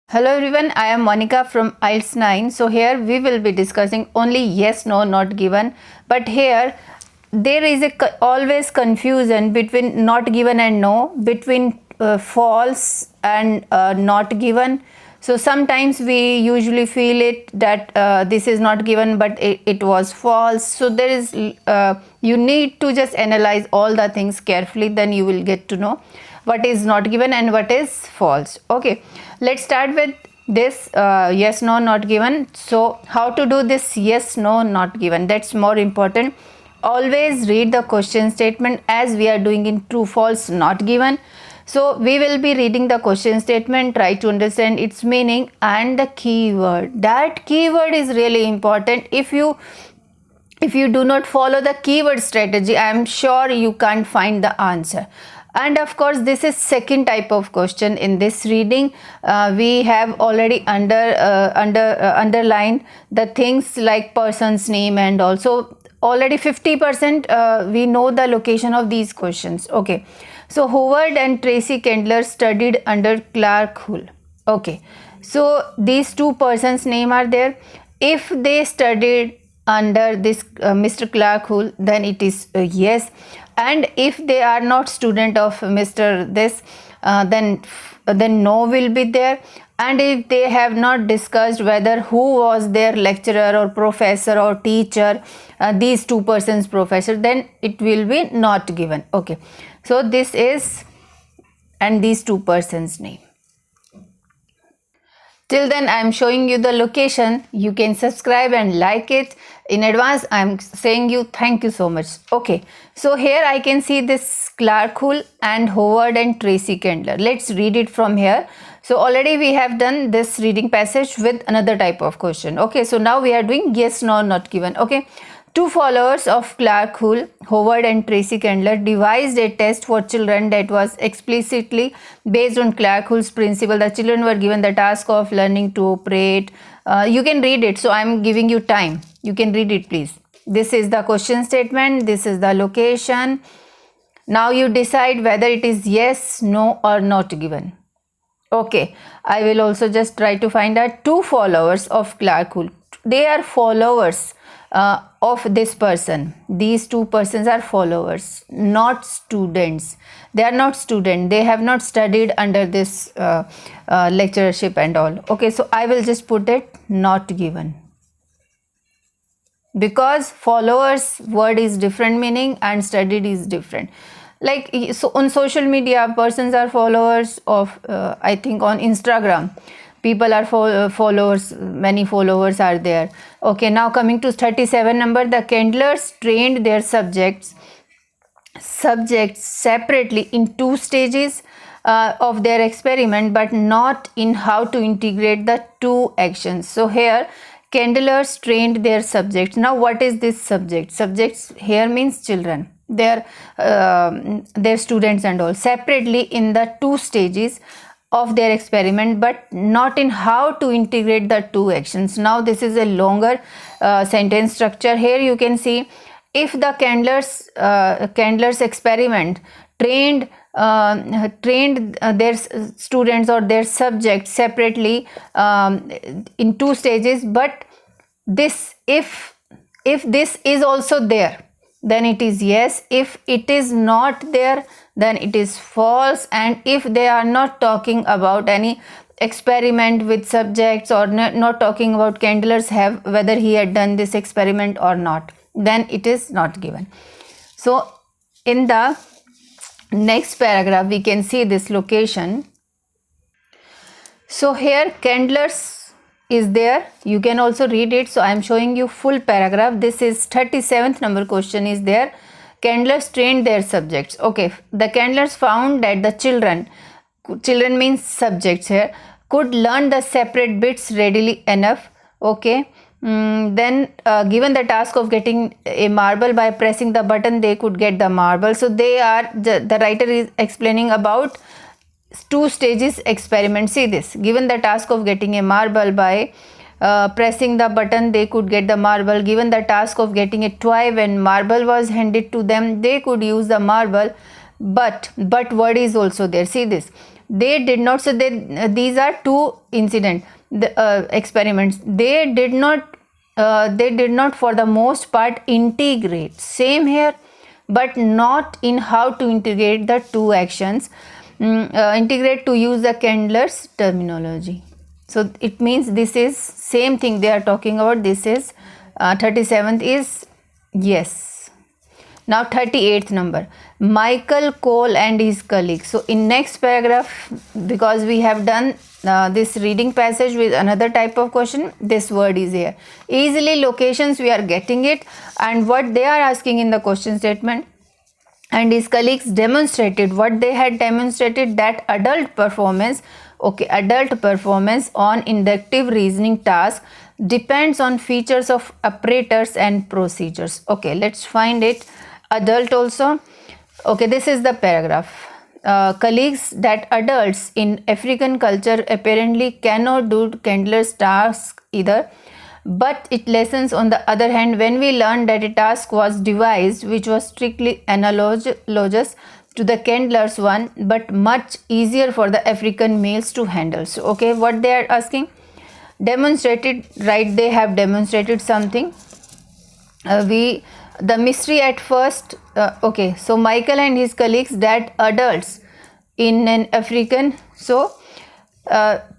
Hello everyone, I am Monica from IELTS 9. So here we will be discussing only yes, no, not given. But here there is always confusion between not given and no, between false and not given. So sometimes we usually feel it that this is not given but it was false. So there is you need to just analyze all the things carefully, then you will get to know what is not given and what is false. Okay, let's start with this yes, no, not given. So how to do this yes, no, not given, that's more important. Always read the question statement as we are doing in true, false, not given. So we will be reading the question statement, try to understand its meaning and the keyword. That keyword is really important. If you do not follow the keyword strategy, I am sure you can't find the answer. And of course, this is second type of question in this reading. We have already underlined the things like person's name, and also already 50% we know the location of these questions. Okay, so Howard and Tracy Kendler studied under Clark Hull. Okay, so these two persons' name are there. If they studied under this Mr. Clark Hull, then it is yes. And if they are not student of Mr. this, then no will be there. And if they have not discussed whether who was their lecturer or professor or teacher, these two persons professor, then it will be not given. Okay, so this is and these two persons name. Till then, I am showing you the location. You can subscribe and like it. In advance, I am saying you thank you so much. Okay, so here I can see this Clark Hull and Howard and Tracy Kendler. Let's read it from here. So already we have done this reading passage with another type of question. Okay, so now we are doing yes, no, not given. Okay. Two followers of Clark Hull, Howard and Tracy Kendler, devised a test for children that was explicitly based on Clark Hull's principle. The children were given the task of learning to operate. You can read it, so I am giving you time. You can read it, please. This is the question statement. This is the location. Now you decide whether it is yes, no, or not given. Okay, I will also just try to find out two followers of Clark Hull. They are followers of this person. These two persons are followers, not students. They are not students. They have not studied under this lectureship and all. Okay, so I will just put it not given, because followers word is different meaning and studied is different. Like, so on social media, persons are followers of I think on Instagram people are followers, many followers are there. Okay, now coming to 37 number, the Kendlers trained their subjects separately in two stages of their experiment, but not in how to integrate the two actions. So here Kendlers trained their subjects. Now what is this subject? Subjects here means children, their students and all, separately in the two stages of their experiment, but not in how to integrate the two actions. Now this is a longer sentence structure. Here you can see, if the Kendlers experiment trained their students or their subjects separately in two stages, but this if this is also there, then it is yes. If it is not there, then it is false. And if they are not talking about any experiment with subjects, or not talking about Kendlers have whether he had done this experiment or not, then it is not given. So in the next paragraph we can see this location. So here Kendlers is there. You can also read it. So I am showing you full paragraph. This is 37th number question is there. Kendlers trained their subjects. Okay, the Kendlers found that the children means subjects here, could learn the separate bits readily enough. Okay, then given the task of getting a marble, by pressing the button they could get the marble. So they are the writer is explaining about two stages experiment. See this, given the task of getting a marble, by pressing the button they could get the marble. Given the task of getting a toy, when marble was handed to them they could use the marble, but word is also there. See this, They did not. So these are two experiments. They did not for the most part integrate. Same here, but not in how to integrate the two actions. Integrate to use the Candler's terminology. So it means this is same thing they are talking about. This is 37th is yes. Now 38th number, Michael Cole and his colleagues. So in next paragraph, because we have done this reading passage with another type of question, this word is here. Easily locations we are getting it, and what they are asking in the question statement. And his colleagues demonstrated what they had demonstrated, that adult performance on inductive reasoning task depends on features of apparatus and procedures. Okay, let's find it. Adult also. Okay, this is the paragraph. Colleagues, that adults in African culture apparently cannot do Candler's task either, but it lessons on the other hand when we learned that a task was devised which was strictly analogous to the Candler's one, but much easier for the African males to handle. So okay, what they are asking, demonstrated, right? They have demonstrated something. The mystery at first, okay, so Michael and his colleagues, that adults in an African, so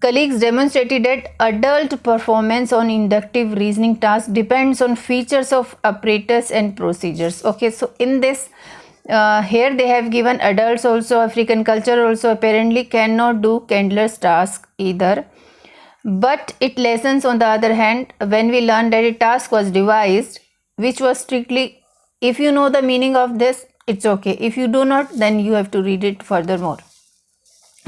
colleagues demonstrated that adult performance on inductive reasoning task depends on features of apparatus and procedures. Okay, so in this here they have given adults also, African culture also apparently cannot do Candler's task either, but it lessons on the other hand when we learn that a task was devised which was strictly, if you know the meaning of this, it's okay. If you do not, then you have to read it furthermore,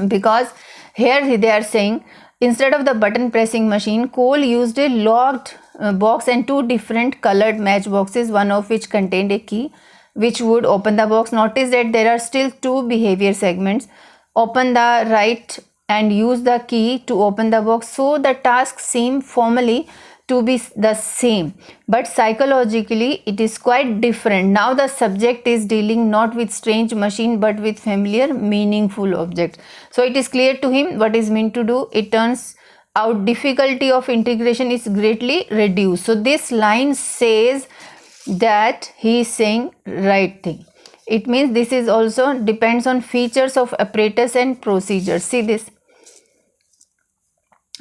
because here they are saying instead of the button pressing machine, Cole used a locked box and two different colored matchboxes, one of which contained a key which would open the box. Notice that there are still two behavior segments. Open the right and use the key to open the box. So the tasks seem formally to be the same, but psychologically it is quite different. Now the subject is dealing not with strange machine but with familiar meaningful objects. So it is clear to him what is meant to do. It turns out difficulty of integration is greatly reduced. So this line says that he is saying right thing. It means this is also depends on features of apparatus and procedures. See this,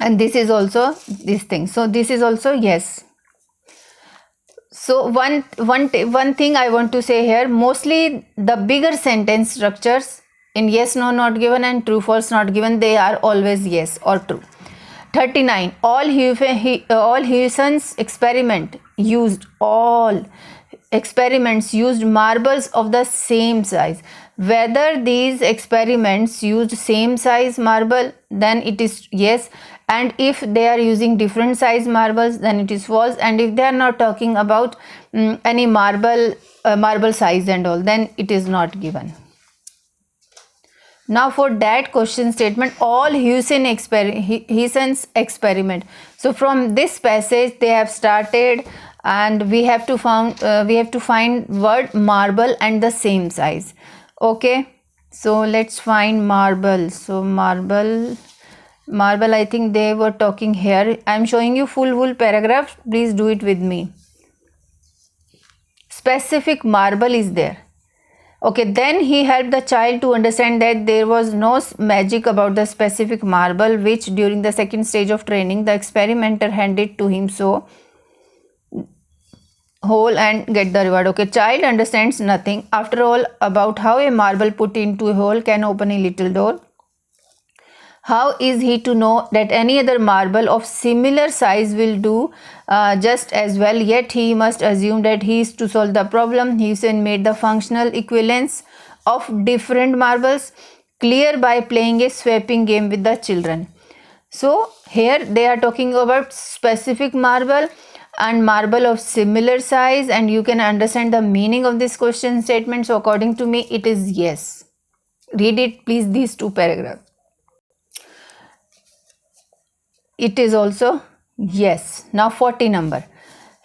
and this is also this thing. So this is also yes. So one thing I want to say here, mostly the bigger sentence structures in yes, no, not given and true, false, not given, they are always yes or true. 39. All Huyson's experiments used marbles of the same size. Whether these experiments used same size marble, then it is yes, and if they are using different size marbles, then it is false, and if they are not talking about any marble size and all, then it is not given. Now for that question statement, all Huyson's experiment. So from this passage they have started, and we have to find word marble and the same size. Okay, so let's find marble. So marble, I think they were talking here. I am showing you full paragraph. Please do it with me. Specific marble is there. Okay, then he helped the child to understand that there was no magic about the specific marble which during the second stage of training the experimenter handed to him. So whole and get the reward. Okay, child understands nothing after all about how a marble put into a hole can open a little door. How is he to know that any other marble of similar size will do just as well? Yet he must assume that he is to solve the problem. Huyson made the functional equivalence of different marbles clear by playing a swapping game with the children. So here they are talking about specific marble and marble of similar size, and you can understand the meaning of this question statement. So according to me, it is yes. Read it please, these two paragraphs. It is also yes. Now 40 number.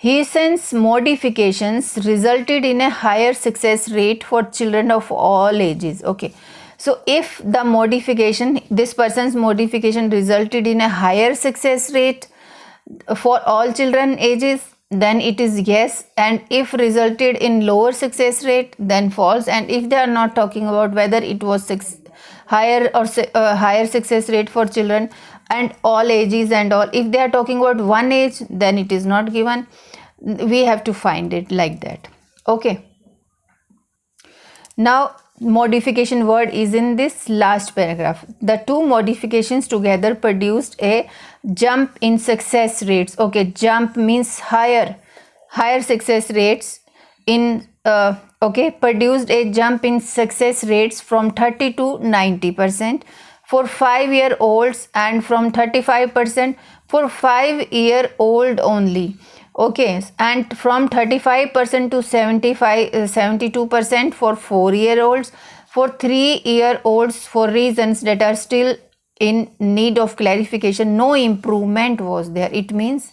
Huyson's modifications resulted in a higher success rate for children of all ages. Okay. So if the modification, this person's modification resulted in a higher success rate for all children ages, then it is yes. And if resulted in lower success rate, then false. And if they are not talking about whether it was higher or higher success rate for children and all ages and all, if they are talking about one age, then it is not given. We have to find it like that. Okay. Now modification word is in this last paragraph. The two modifications together produced a jump in success rates. Okay, jump means higher success rates in produced a jump in success rates from 30 to 90% for 5-year-olds and from 35% for 5-year-old only. Okay, and from 35% to 72% for 4-year-olds, for 3-year-olds for reasons that are still in need of clarification, no improvement was there. It means,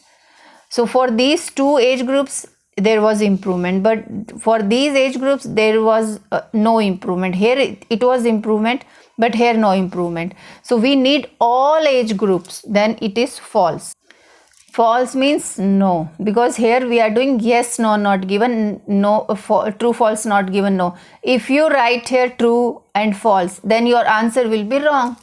so for these two age groups there was improvement, but for these age groups there was no improvement. Here it was improvement, but here no improvement. So we need all age groups, then it is false. False means no, because here we are doing yes, no, not given, no, true, false, not given, no. If you write here true and false, then your answer will be wrong.